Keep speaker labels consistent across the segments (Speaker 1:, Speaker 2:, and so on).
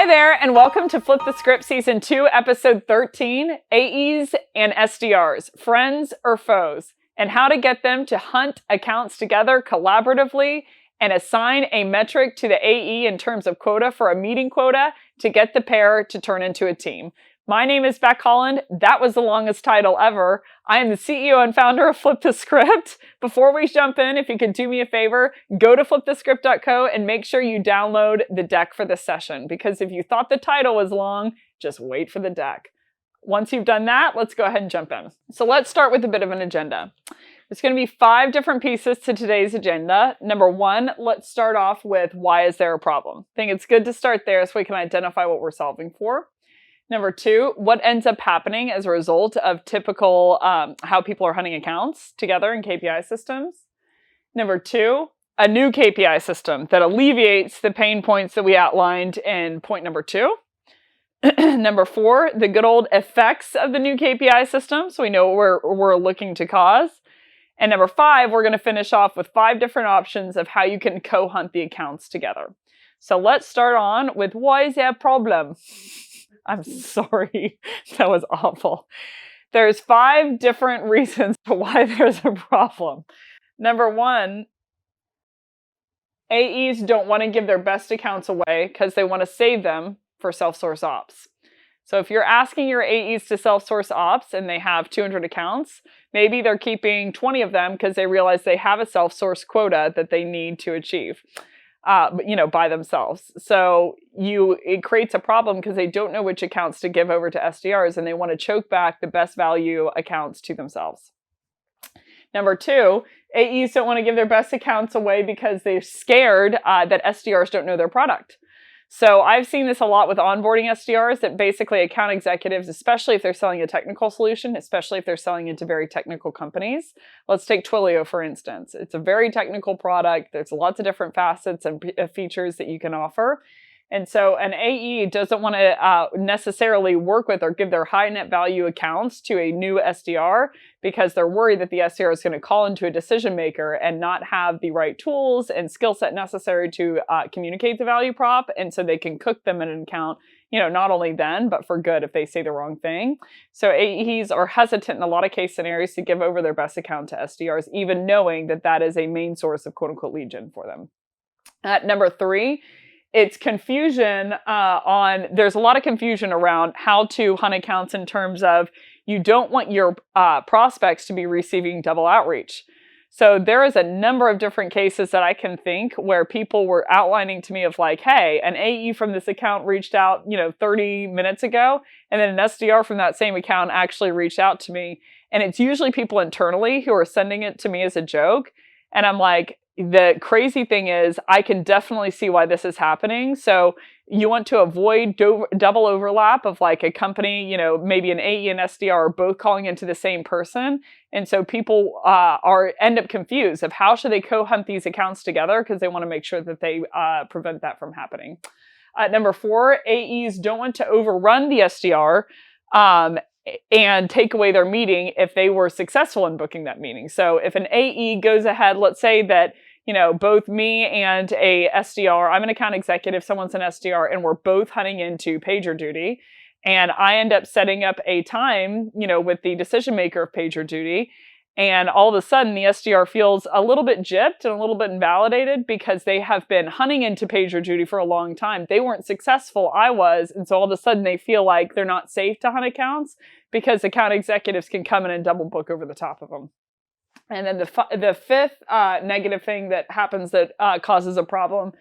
Speaker 1: there, and welcome to Flip the Script Season 2, Episode 13, AEs and SDRs, Friends or Foes, and how to get them to hunt accounts together collaboratively and assign a metric to the AE in terms of quota for a meeting quota to get the pair to turn into a team. My name is Beck Holland. That was the longest title ever. I am the CEO and founder of Flip the Script. Before we jump in, if you could do me a favor, go to flipthescript.co and make sure you download the deck for this session, because if you thought the title was long, just wait for the deck. Once you've done that, let's go ahead and jump in. So let's start with a bit of an agenda. There's going to be 5 different pieces to today's agenda. Number 1, let's start off with why is there a problem? I think it's good to start there so we can identify what we're solving for. Number 2, what ends up happening as a result of typical how people are hunting accounts together in KPI systems. Number 2, a new KPI system that alleviates the pain points that we outlined in point number 2. Number 4, the good old effects of the new KPI system, so we know what we're looking to cause. And number 5, we're going to finish off with 5 different options of how you can co-hunt the accounts together. So let's start on with why is there a problem? I'm sorry, that was awful. There's 5 different reasons why there's a problem. Number 1, AEs don't want to give their best accounts away because they want to save them for self-source ops. So if you're asking your AEs to self-source ops and they have 200 accounts, maybe they're keeping 20 of them because they realize they have a self-source quota that they need to achieve. By themselves. So it creates a problem because they don't know which accounts to give over to SDRs, and they want to choke back the best value accounts to themselves. Number 2, AEs don't want to give their best accounts away because they're scared that SDRs don't know their product. So I've seen this a lot with onboarding SDRs, that basically account executives, especially if they're selling a technical solution, especially if they're selling into very technical companies. Let's take Twilio, for instance. It's a very technical product. There's lots of different facets and features that you can offer. And so an AE doesn't want to necessarily work with or give their high net value accounts to a new SDR because they're worried that the SDR is going to call into a decision maker and not have the right tools and skill set necessary to communicate the value prop. And so they can cook them in an account, not only then, but for good if they say the wrong thing. So AEs are hesitant in a lot of case scenarios to give over their best account to SDRs, even knowing that that is a main source of quote unquote lead gen for them. Number 3, it's confusion there's a lot of confusion around how to hunt accounts in terms of you don't want your prospects to be receiving double outreach. So there is a number of different cases that I can think where people were outlining to me of like, hey, an AE from this account reached out, 30 minutes ago, and then an SDR from that same account actually reached out to me. And it's usually people internally who are sending it to me as a joke. And I'm like, the crazy thing is, I can definitely see why this is happening. So you want to avoid double overlap of like a company, maybe an AE and SDR are both calling into the same person. And so people end up confused of how should they co-hunt these accounts together because they want to make sure that they prevent that from happening. Number 4, AEs don't want to overrun the SDR and take away their meeting if they were successful in booking that meeting. So if an AE goes ahead, let's say that both me and a SDR, I'm an account executive, someone's an SDR, and we're both hunting into PagerDuty. And I end up setting up a time, with the decision maker of PagerDuty. And all of a sudden, the SDR feels a little bit gypped and a little bit invalidated because they have been hunting into PagerDuty for a long time. They weren't successful, I was. And so all of a sudden, they feel like they're not safe to hunt accounts because account executives can come in and double book over the top of them. And then the 5th negative thing that happens that causes a problem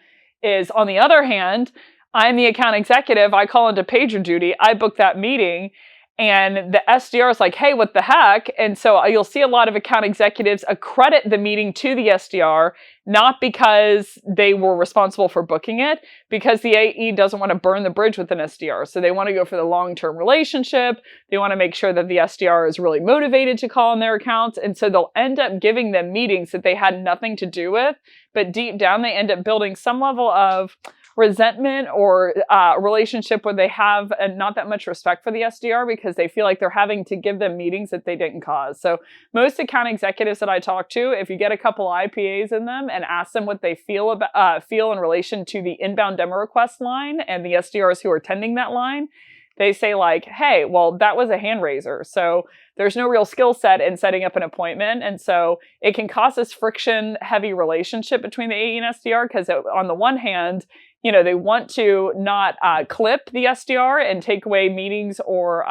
Speaker 1: is, on the other hand, I'm the account executive. I call into PagerDuty. I book that meeting. And the SDR is like, hey, what the heck? And so you'll see a lot of account executives accredit the meeting to the SDR, not because they were responsible for booking it, because the AE doesn't want to burn the bridge with an SDR. So they want to go for the long-term relationship. They want to make sure that the SDR is really motivated to call on their accounts. And so they'll end up giving them meetings that they had nothing to do with. But deep down, they end up building some level of resentment or a relationship where they have not that much respect for the SDR because they feel like they're having to give them meetings that they didn't cause. So most account executives that I talk to, if you get a couple IPAs in them and ask them what they feel in relation to the inbound demo request line and the SDRs who are tending that line, they say like, hey, well, that was a hand raiser. So there's no real skill set in setting up an appointment. And so it can cause this friction heavy relationship between the AE and SDR because on the one hand, they want to not clip the SDR and take away meetings or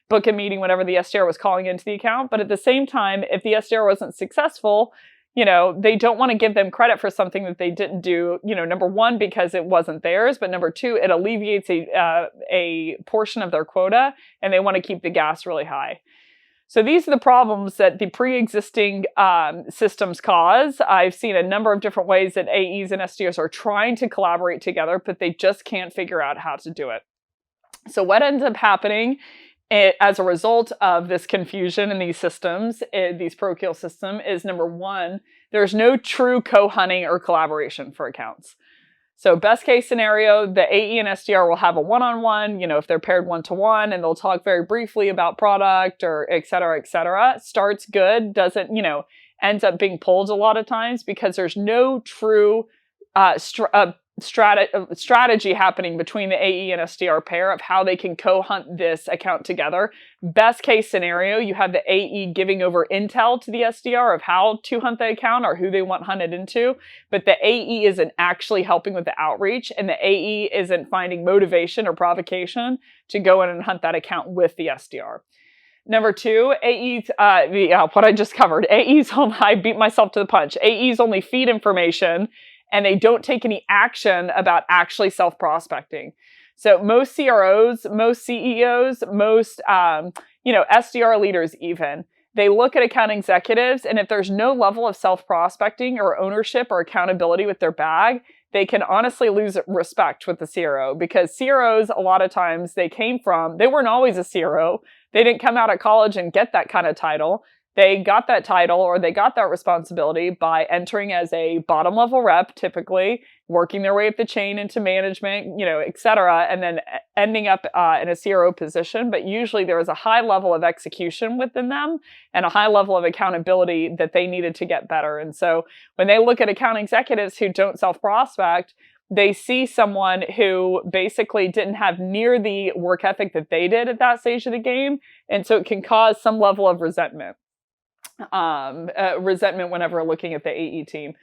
Speaker 1: book a meeting whenever the SDR was calling into the account. But at the same time, if the SDR wasn't successful, they don't want to give them credit for something that they didn't do, number one, because it wasn't theirs, but number two, it alleviates a portion of their quota and they want to keep the gas really high. So these are the problems that the pre-existing systems cause. I've seen a number of different ways that AEs and SDRs are trying to collaborate together, but they just can't figure out how to do it. So what ends up happening as a result of this confusion in these systems, these parochial system, is number one, there's no true co-hunting or collaboration for accounts. So best case scenario, the AE and SDR will have a one-on-one, if they're paired one-to-one, and they'll talk very briefly about product or et cetera, et cetera. Starts good, doesn't, ends up being pulled a lot of times because there's no true strategy happening between the AE and SDR pair of how they can co-hunt this account together. Best case scenario, you have the AE giving over intel to the SDR of how to hunt the account or who they want hunted into, but the AE isn't actually helping with the outreach and the AE isn't finding motivation or provocation to go in and hunt that account with the SDR. Number two, AEs, what I just covered, I beat myself to the punch. AEs only feed information and they don't take any action about actually self-prospecting. So most CROs, most CEOs, most SDR leaders even, they look at account executives, and if there's no level of self-prospecting or ownership or accountability with their bag, they can honestly lose respect with the CRO because CROs, a lot of times, they weren't always a CRO. They didn't come out of college and get that kind of title. They got that title or they got that responsibility by entering as a bottom level rep, typically working their way up the chain into management, et cetera, and then ending up in a CRO position. But usually there was a high level of execution within them and a high level of accountability that they needed to get better. And so when they look at account executives who don't self-prospect, they see someone who basically didn't have near the work ethic that they did at that stage of the game. And so it can cause some level of resentment. Whenever looking at the AE team.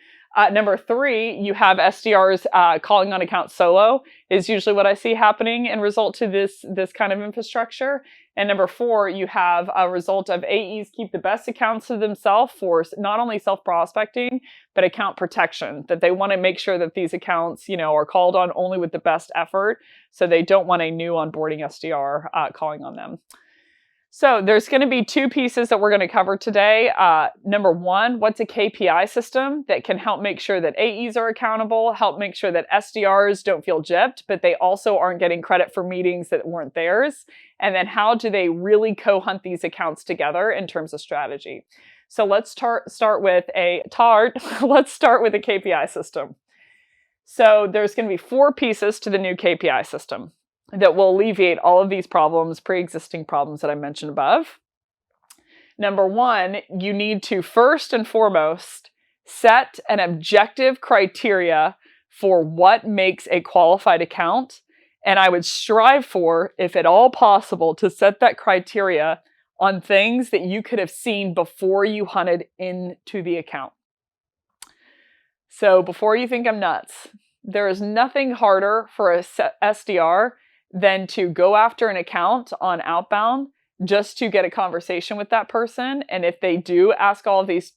Speaker 1: Number three, you have SDRs calling on accounts solo is usually what I see happening in result to this kind of infrastructure. And number four, you have a result of AEs keep the best accounts to themselves for not only self-prospecting, but account protection, that they want to make sure that these accounts, are called on only with the best effort. So they don't want a new onboarding SDR calling on them. So there's going to be two pieces that we're going to cover today. Number one, what's a KPI system that can help make sure that AEs are accountable, help make sure that SDRs don't feel gypped, but they also aren't getting credit for meetings that weren't theirs. And then how do they really co-hunt these accounts together in terms of strategy? So let's start with a KPI system. So there's going to be four pieces to the new KPI system that will alleviate all of these problems, pre-existing problems that I mentioned above. Number one, you need to first and foremost set an objective criteria for what makes a qualified account. And I would strive for, if at all possible, to set that criteria on things that you could have seen before you hunted into the account. So before you think I'm nuts, there is nothing harder for a SDR than to go after an account on outbound just to get a conversation with that person. And if they do ask all of these,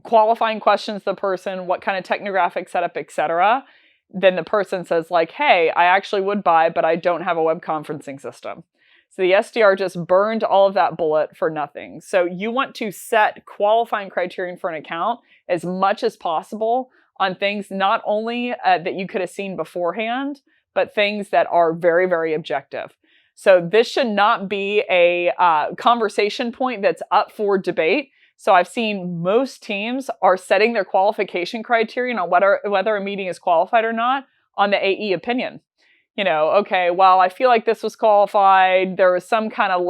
Speaker 1: qualifying questions to the person, what kind of technographic setup, etc., then the person says like, hey, I actually would buy, but I don't have a web conferencing system. So the SDR just burned all of that bullet for nothing. So you want to set qualifying criterion for an account as much as possible on things not only that you could have seen beforehand, but things that are very, very objective. So this should not be a conversation point that's up for debate. So I've seen most teams are setting their qualification criterion on whether a meeting is qualified or not on the AE opinion. Okay, well, I feel like this was qualified. There was some kind of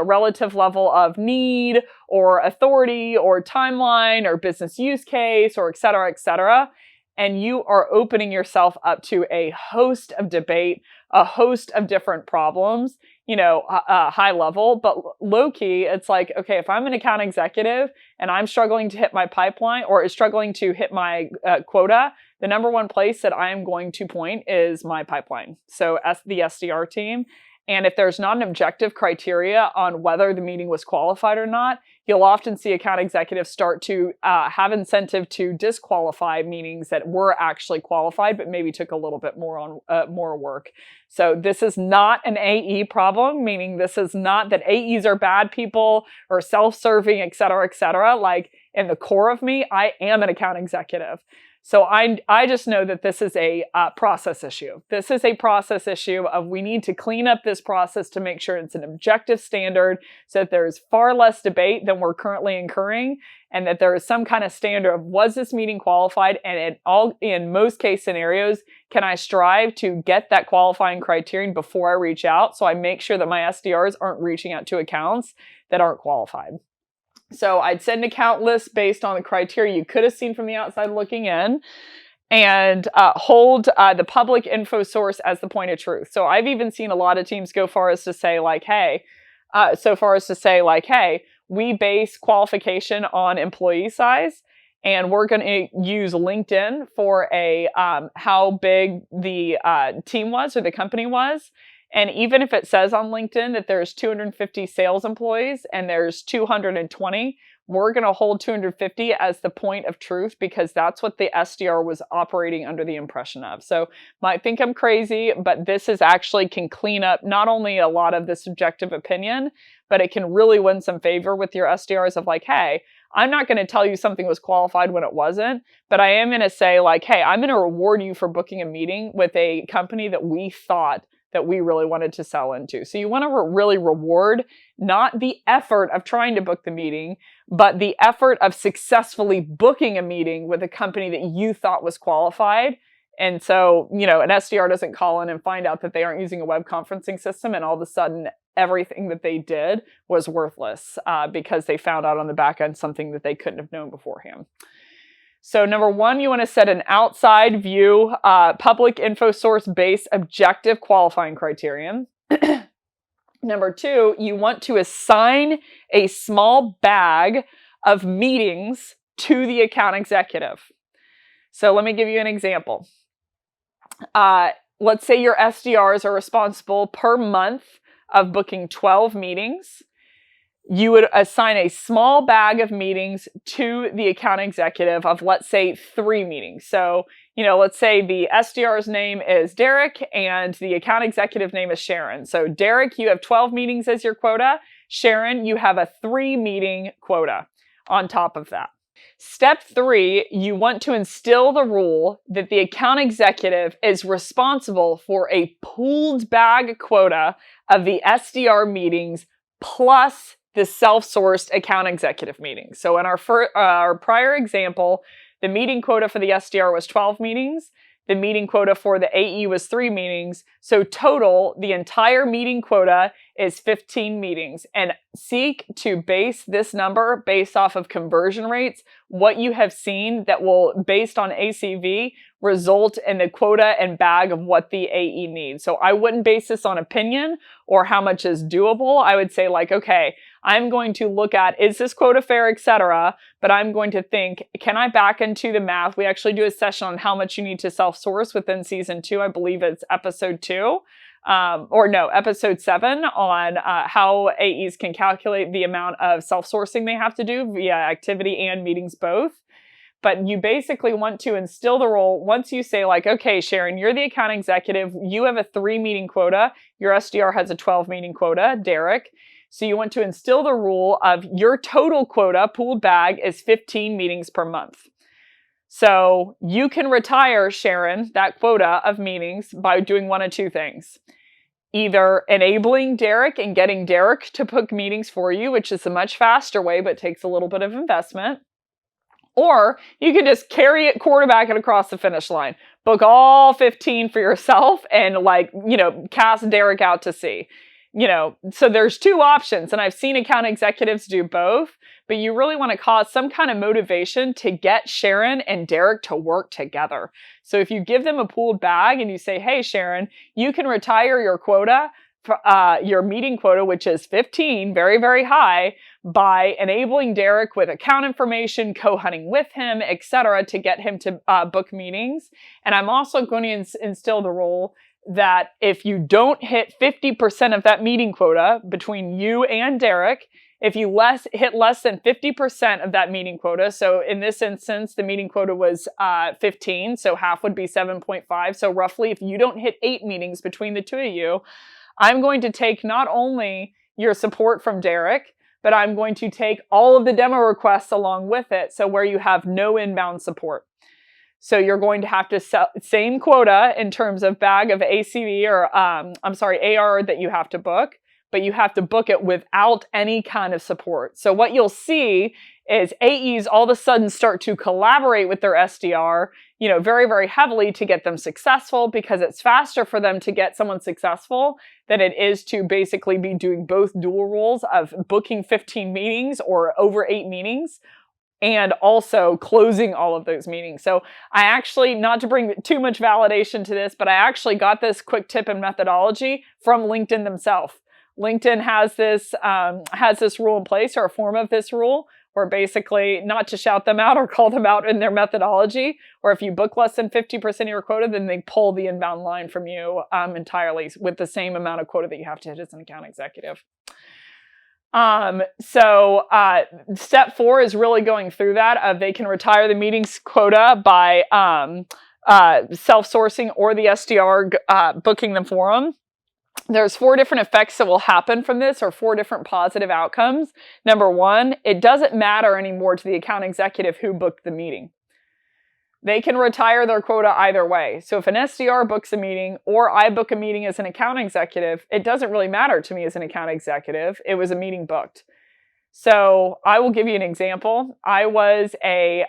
Speaker 1: relative level of need or authority or timeline or business use case or et cetera, et cetera. And you are opening yourself up to a host of debate, a host of different problems, high level, but low key, it's like, okay, if I'm an account executive and I'm struggling to hit my pipeline or is struggling to hit my quota, the number one place that I am going to point is my pipeline. So as the SDR team. And if there's not an objective criteria on whether the meeting was qualified or not, you'll often see account executives start to have incentive to disqualify meetings that were actually qualified, but maybe took a little bit more work. So this is not an AE problem, meaning this is not that AEs are bad people or self-serving, et cetera, et cetera. Like in the core of me, I am an account executive. So I just know that this is a process issue. This is a process issue of we need to clean up this process to make sure it's an objective standard so that there's far less debate than we're currently incurring, and that there is some kind of standard of was this meeting qualified, and in most case scenarios, can I strive to get that qualifying criterion before I reach out so I make sure that my SDRs aren't reaching out to accounts that aren't qualified. So I'd send an account list based on the criteria you could have seen from the outside looking in, and hold the public info source as the point of truth. So I've even seen a lot of teams go far as to say like, hey, we base qualification on employee size, and we're going to use LinkedIn for how big the team was or the company was. And even if it says on LinkedIn that there's 250 sales employees and there's 220, we're going to hold 250 as the point of truth because that's what the SDR was operating under the impression of. So might think I'm crazy, but this is actually can clean up not only a lot of the subjective opinion, but it can really win some favor with your SDRs of like, hey, I'm not going to tell you something was qualified when it wasn't, but I am going to say like, hey, I'm going to reward you for booking a meeting with a company that we thought that we really wanted to sell into. So you want to really reward not the effort of trying to book the meeting, but the effort of successfully booking a meeting with a company that you thought was qualified. And so, an SDR doesn't call in and find out that they aren't using a web conferencing system, and all of a sudden everything that they did was worthless because they found out on the back end something that they couldn't have known beforehand. So number one, you want to set an outside view, public info source based objective qualifying criterion. Number two, you want to assign a small bag of meetings to the account executive. So let me give you an example. Let's say your SDRs are responsible per month of booking 12 meetings. You would assign a small bag of meetings to the account executive of, let's say, 3 meetings. So, let's say the SDR's name is Derek and the account executive name is Sharon. So Derek, you have 12 meetings as your quota. Sharon, you have a 3-meeting quota on top of that. Step 3, you want to instill the rule that the account executive is responsible for a pooled bag quota of the SDR meetings plus the self-sourced account executive meeting. So in our prior example, the meeting quota for the SDR was 12 meetings. The meeting quota for the AE was 3 meetings. So total, the entire meeting quota is 15 meetings. And seek to base this number based off of conversion rates, what you have seen that will, based on ACV, result in the quota and bag of what the AE needs. So I wouldn't base this on opinion or how much is doable. I would say like, okay, I'm going to look at, is this quota fair, etc. But I'm going to think, can I back into the math? We actually do a session on how much you need to self-source within season 2. I believe it's episode 2. Episode 7 on how AEs can calculate the amount of self-sourcing they have to do via activity and meetings both. But you basically want to instill the role once you say like, okay, Sharon, you're the account executive. You have a 3-meeting quota. Your SDR has a 12-meeting quota, Derek. So you want to instill the rule of your total quota, pooled bag, is 15 meetings per month. So you can retire, Sharon, that quota of meetings by doing one of 2 things. Either enabling Derek and getting Derek to book meetings for you, which is a much faster way, but takes a little bit of investment. Or you can just quarterback it across the finish line. book all 15 for yourself and like, cast Derek out to sea. So there's two options, and I've seen account executives do both, but you really want to cause some kind of motivation to get Sharon and Derek to work together. So if you give them a pooled bag and you say, hey, Sharon, you can retire your quota, your meeting quota, which is 15, very, very high, by enabling Derek with account information, co-hunting with him, etc., to get him to book meetings. And I'm also going to instill the rule that if you don't hit 50% of that meeting quota between you and Derek, if you hit less than 50% of that meeting quota, so in this instance, the meeting quota was 15, so half would be 7.5. So roughly, if you don't hit 8 meetings between the two of you, I'm going to take not only your support from Derek, but I'm going to take all of the demo requests along with it, so where you have no inbound support. So you're going to have to sell same quota in terms of bag of ACV or AR that you have to book, but you have to book it without any kind of support. So what you'll see is AEs all of a sudden start to collaborate with their SDR, very, very heavily to get them successful, because it's faster for them to get someone successful than it is to basically be doing both dual roles of booking 15 meetings or over 8 meetings, and also closing all of those meetings. So I actually, not to bring too much validation to this, but I actually got this quick tip and methodology from LinkedIn themselves. LinkedIn has this rule in place, or a form of this rule, where basically, not to shout them out or call them out in their methodology, or if you book less than 50% of your quota, then they pull the inbound line from you entirely with the same amount of quota that you have to hit as an account executive. Step 4 is really going through that. They can retire the meetings quota by self-sourcing or the SDR booking them for them. There's 4 different effects that will happen from this, or 4 different positive outcomes. Number 1, it doesn't matter anymore to the account executive who booked the meeting. They can retire their quota either way. So if an SDR books a meeting or I book a meeting as an account executive, it doesn't really matter to me as an account executive. It was a meeting booked. So I will give you an example. I was a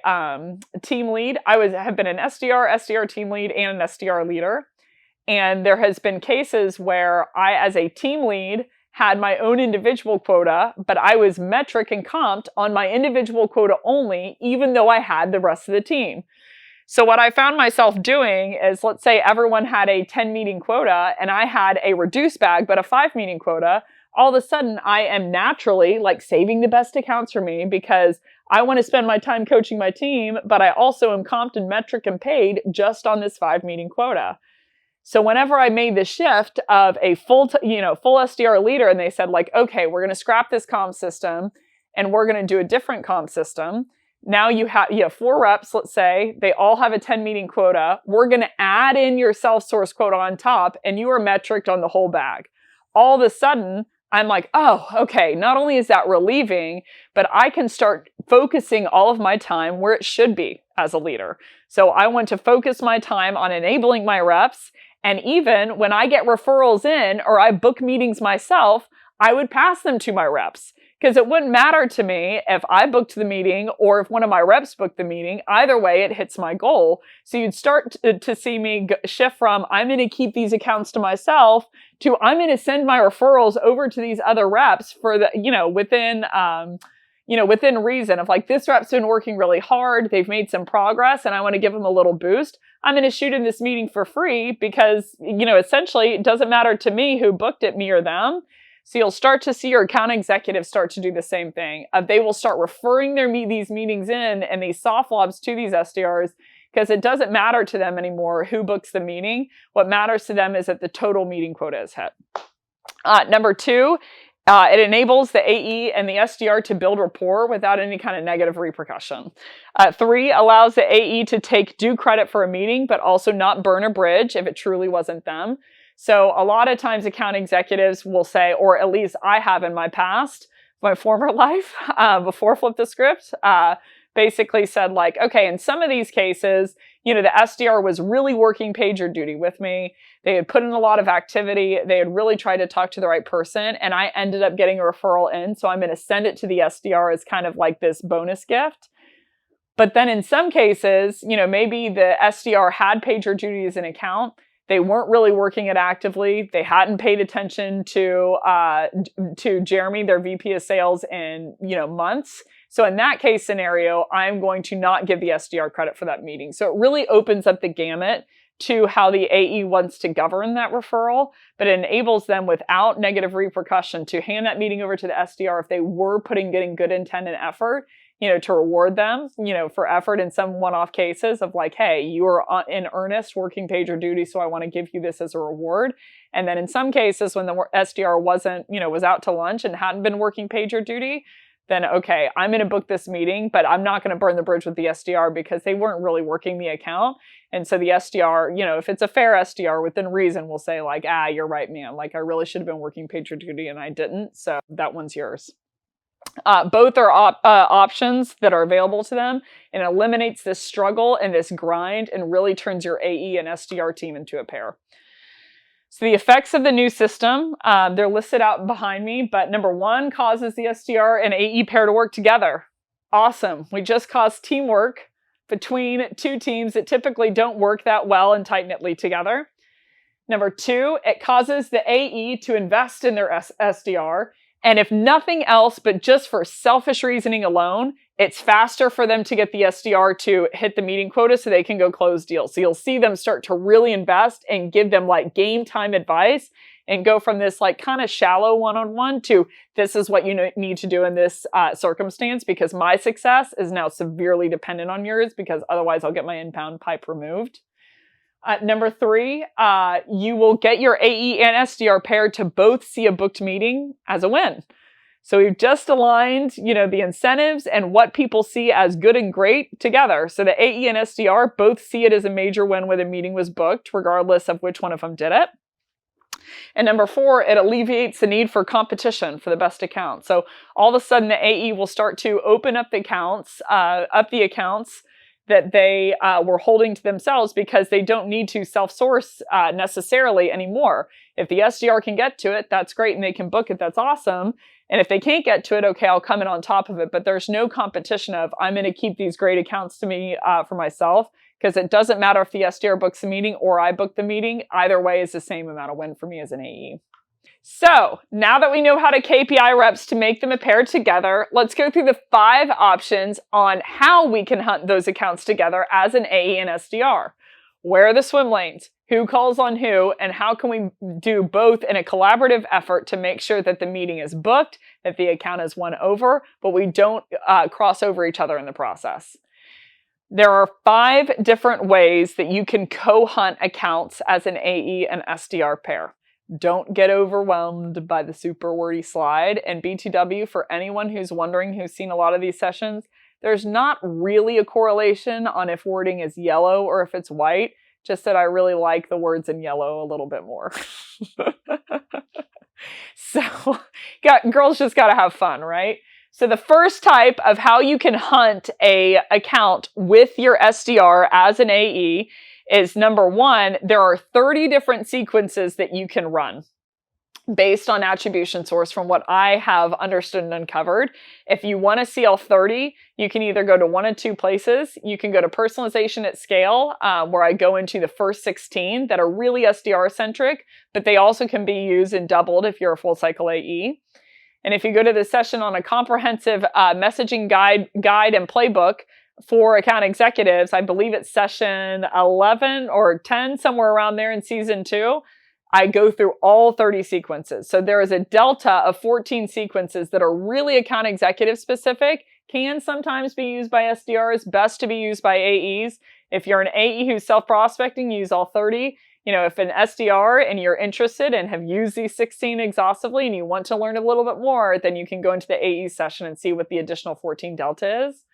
Speaker 1: team lead. have been an SDR team lead, and an SDR leader. And there has been cases where I, as a team lead, had my own individual quota, but I was metric and comped on my individual quota only, even though I had the rest of the team. So what I found myself doing is, let's say everyone had a 10 meeting quota and I had a reduced bag, but a 5 meeting quota. All of a sudden I am naturally like saving the best accounts for me, because I want to spend my time coaching my team, but I also am comped and metric and paid just on this 5 meeting quota. So whenever I made the shift of a full SDR leader, and they said like, okay, we're going to scrap this comp system and we're going to do a different comp system. Now you have 4 reps, let's say, they all have a 10 meeting quota. We're going to add in your self-source quota on top, and you are metriced on the whole bag. All of a sudden, I'm like, oh, okay, not only is that relieving, but I can start focusing all of my time where it should be as a leader. So I want to focus my time on enabling my reps. And even when I get referrals in or I book meetings myself, I would pass them to my reps. Because it wouldn't matter to me if I booked the meeting or if one of my reps booked the meeting. Either way, it hits my goal. So you'd start to see me shift from I'm going to keep these accounts to myself to I'm going to send my referrals over to these other reps for the, within reason of like, this rep's been working really hard. They've made some progress and I want to give them a little boost. I'm going to shoot in this meeting for free because, essentially it doesn't matter to me who booked it, me or them. So you'll start to see your account executives start to do the same thing. They will start referring these meetings in and these soft lobs to these SDRs, because it doesn't matter to them anymore who books the meeting. What matters to them is that the total meeting quota is hit. Number 2, it enables the AE and the SDR to build rapport without any kind of negative repercussion. 3, allows the AE to take due credit for a meeting, but also not burn a bridge if it truly wasn't them. So a lot of times account executives will say, or at least I have in my past, my former life, before Flip the Script, basically said like, okay, in some of these cases, the SDR was really working pager duty with me. They had put in a lot of activity. They had really tried to talk to the right person, and I ended up getting a referral in. So I'm going to send it to the SDR as kind of like this bonus gift. But then in some cases, maybe the SDR had pager duty as an account. They weren't really working it actively. They hadn't paid attention to Jeremy, their VP of sales, in months. So in that case scenario, I'm going to not give the SDR credit for that meeting. So it really opens up the gamut to how the AE wants to govern that referral, but it enables them without negative repercussion to hand that meeting over to the SDR if they were getting good intent and effort, to reward them, for effort in some one-off cases of like, hey, you are in earnest working pager duty, so I want to give you this as a reward. And then in some cases when the SDR wasn't, was out to lunch and hadn't been working pager duty, then okay, I'm going to book this meeting, but I'm not going to burn the bridge with the SDR because they weren't really working the account. And so the SDR, if it's a fair SDR within reason, will say like, you're right, man. Like I really should have been working pager duty and I didn't. So that one's yours. Both are options that are available to them, and it eliminates this struggle and this grind and really turns your AE and SDR team into a pair. So the effects of the new system, they're listed out behind me, but number one, causes the SDR and AE pair to work together. Awesome. We just caused teamwork between two teams that typically don't work that well and tight-knitly together. Number two, it causes the AE to invest in their SDR. And if nothing else, but just for selfish reasoning alone, it's faster for them to get the SDR to hit the meeting quota so they can go close deals. So you'll see them start to really invest and give them like game time advice and go from this like kind of shallow one-on-one to this is what you need to do in this circumstance because my success is now severely dependent on yours because otherwise I'll get my inbound pipe removed. Number three, you will get your AE and SDR pair to both see a booked meeting as a win. So we've just aligned, the incentives and what people see as good and great together. So the AE and SDR both see it as a major win when a meeting was booked, regardless of which one of them did it. And number four, it alleviates the need for competition for the best account. So all of a sudden the AE will start to open up the accounts, that they were holding to themselves because they don't need to self-source necessarily anymore. If the SDR can get to it, that's great and they can book it, that's awesome. And if they can't get to it, okay, I'll come in on top of it. But there's no competition of, I'm going to keep these great accounts to me for myself because it doesn't matter if the SDR books the meeting or I book the meeting. Either way is the same amount of win for me as an AE. So now that we know how to KPI reps to make them a pair together, let's go through the 5 options on how we can hunt those accounts together as an AE and SDR. Where are the swim lanes? Who calls on who? And how can we do both in a collaborative effort to make sure that the meeting is booked, that the account is won over, but we don't cross over each other in the process? There are 5 different ways that you can co-hunt accounts as an AE and SDR pair. Don't get overwhelmed by the super wordy slide. And BTW, for anyone who's wondering, who's seen a lot of these sessions, there's not really a correlation on if wording is yellow or if it's white, just that I really like the words in yellow a little bit more. So girls just got to have fun, right? So the first type of how you can hunt a account with your SDR as an AE is number one, there are 30 different sequences that you can run based on attribution source from what I have understood and uncovered. If you want to see all 30, you can either go to one of two places. You can go to personalization at scale, where I go into the first 16 that are really SDR centric, but they also can be used and doubled if you're a full cycle AE. And if you go to the session on a comprehensive messaging guide and playbook for account executives, I believe it's session 11 or 10, somewhere around there in season 2, I go through all 30 sequences. So there is a delta of 14 sequences that are really account executive specific, can sometimes be used by SDRs, best to be used by AEs. If you're an AE who's self-prospecting, use all 30. If an SDR and you're interested and have used these 16 exhaustively and you want to learn a little bit more, then you can go into the AE session and see what the additional 14 delta is.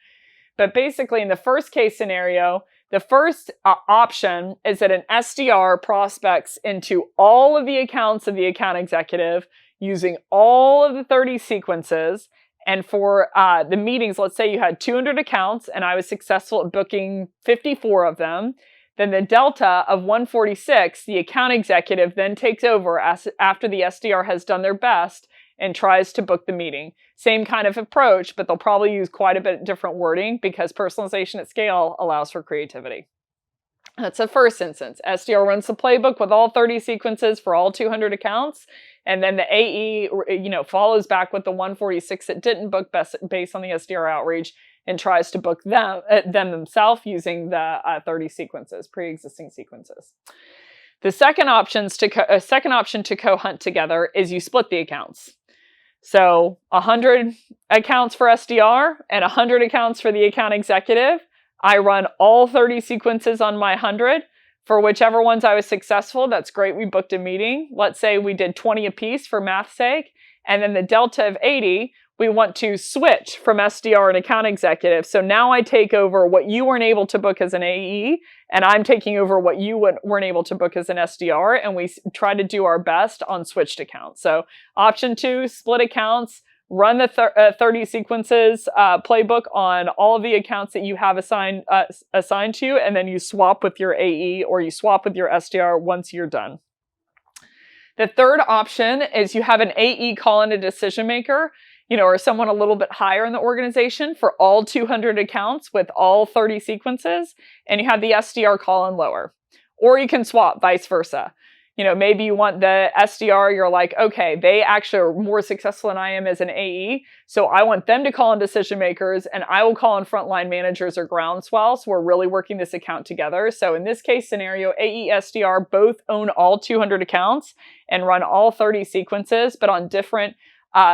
Speaker 1: But basically, in the first case scenario, the first option is that an SDR prospects into all of the accounts of the account executive using all of the 30 sequences. And for the meetings, let's say you had 200 accounts and I was successful at booking 54 of them. Then the delta of 146, the account executive then takes over after the SDR has done their best and tries to book the meeting. Same kind of approach, but they'll probably use quite a bit different wording because personalization at scale allows for creativity. That's the first instance. SDR runs the playbook with all 30 sequences for all 200 accounts. And then the AE, follows back with the 146 that didn't book based on the SDR outreach and tries to book them themselves using the 30 sequences, pre-existing sequences. The second option to co-hunt together is you split the accounts. So 100 accounts for SDR and 100 accounts for the account executive. I run all 30 sequences on my 100. For whichever ones I was successful, that's great. We booked a meeting. Let's say we did 20 apiece for math's sake. And then the delta of 80, we want to switch from SDR and account executive. So now I take over what you weren't able to book as an AE, and I'm taking over what you weren't able to book as an SDR, and we try to do our best on switched accounts. So option 2, split accounts, run the 30 sequences playbook on all of the accounts that you have assigned to you, and then you swap with your AE or you swap with your SDR once you're done. The third option is you have an AE call in a decision maker, or someone a little bit higher in the organization for all 200 accounts with all 30 sequences, and you have the SDR call in lower. Or you can swap, vice versa. Maybe you want the SDR, you're like, okay, they actually are more successful than I am as an AE, so I want them to call in decision makers, and I will call in frontline managers or groundswell, so we're really working this account together. So in this case scenario, AE, SDR both own all 200 accounts and run all 30 sequences, but on different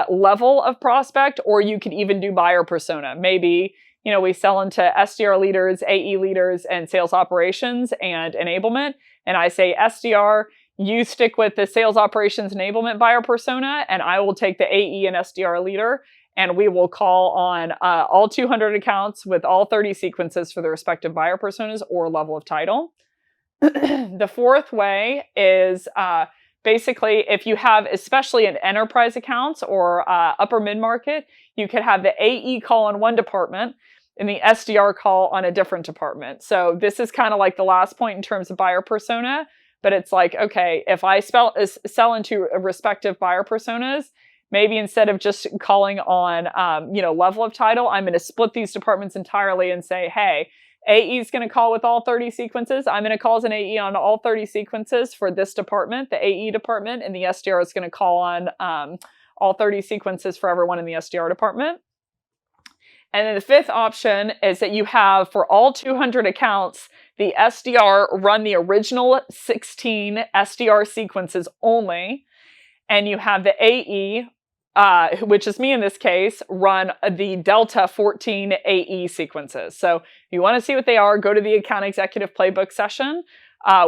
Speaker 1: level of prospect, or you could even do buyer persona. Maybe, we sell into SDR leaders, AE leaders, and sales operations and enablement, and I say, SDR, you stick with the sales operations enablement buyer persona, and I will take the AE and SDR leader, and we will call on all 200 accounts with all 30 sequences for the respective buyer personas or level of title. The fourth way is basically if you have, especially in enterprise accounts or upper mid-market, you could have the AE call on one department and the SDR call on a different department. So this is kind of like the last point in terms of buyer persona. But it's like, okay, if I sell into respective buyer personas, maybe instead of just calling on, level of title, I'm going to split these departments entirely and say, hey, AE is going to call with all 30 sequences. I'm going to call as an AE on all 30 sequences for this department, the AE department, and the SDR is going to call on all 30 sequences for everyone in the SDR department. And then the fifth option is that you have, for all 200 accounts, the SDR run the original 16 SDR sequences only, and you have the AE, which is me in this case, run the Delta 14 AE sequences. So if you want to see what they are, go to the account executive playbook session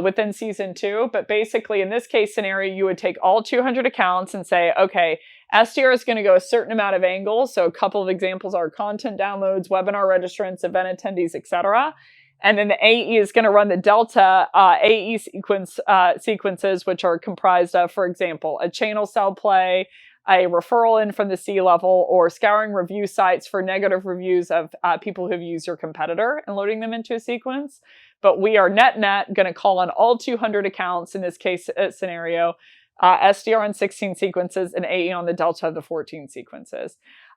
Speaker 1: within season 2. But basically, in this case scenario, you would take all 200 accounts and say, okay, SDR is going to go a certain amount of angles. So a couple of examples are content downloads, webinar registrants, event attendees, etc. And then the AE is going to run the Delta AE sequences, which are comprised of, for example, a channel sell play, a referral in from the C-level, or scouring review sites for negative reviews of people who've used your competitor and loading them into a sequence. But we are net going to call on all 200 accounts in this case scenario, SDR on 16 sequences and AE on the Delta of the 14 sequences.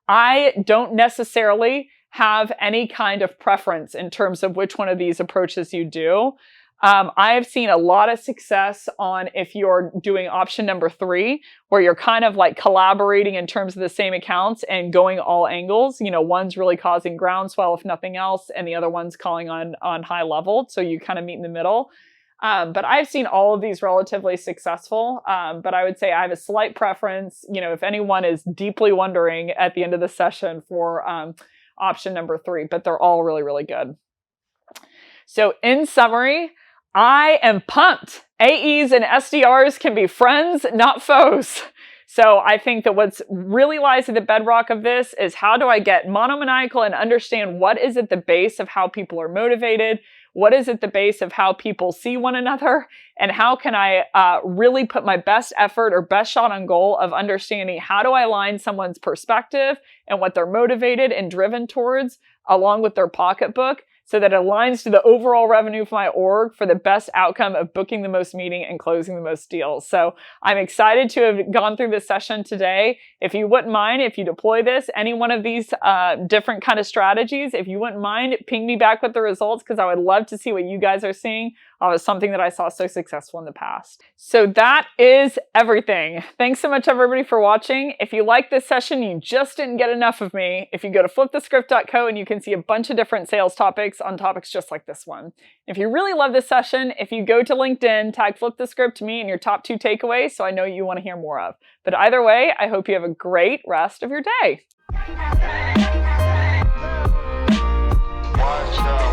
Speaker 1: I don't necessarily have any kind of preference in terms of which one of these approaches you do. I have seen a lot of success on if you're doing option number 3, where you're kind of like collaborating in terms of the same accounts and going all angles. One's really causing groundswell, if nothing else, and the other one's calling on high level. So you kind of meet in the middle. But I've seen all of these relatively successful. But I would say I have a slight preference. If anyone is deeply wondering at the end of the session for option number 3, but they're all really, really good. So in summary, I am pumped. AEs and SDRs can be friends, not foes. So I think that what's really lies at the bedrock of this is, how do I get monomaniacal and understand what is at the base of how people are motivated? What is at the base of how people see one another? And how can I really put my best effort or best shot on goal of understanding how do I align someone's perspective and what they're motivated and driven towards, along with their pocketbook, so that it aligns to the overall revenue for my org for the best outcome of booking the most meeting and closing the most deals. So I'm excited to have gone through this session today. If you wouldn't mind, if you deploy this, any one of these different kind of strategies, if you wouldn't mind, ping me back with the results, because I would love to see what you guys are seeing. It's something that I saw so successful in the past. So that is everything. Thanks so much, everybody, for watching. If you like this session, you just didn't get enough of me. If you go to flipthescript.co, and you can see a bunch of different sales topics on topics just like this one. If you really love this session, if you go to LinkedIn, tag Flip the Script to me in your top 2 takeaways, so I know you want to hear more of. But either way, I hope you have a great rest of your day.
Speaker 2: Watch out.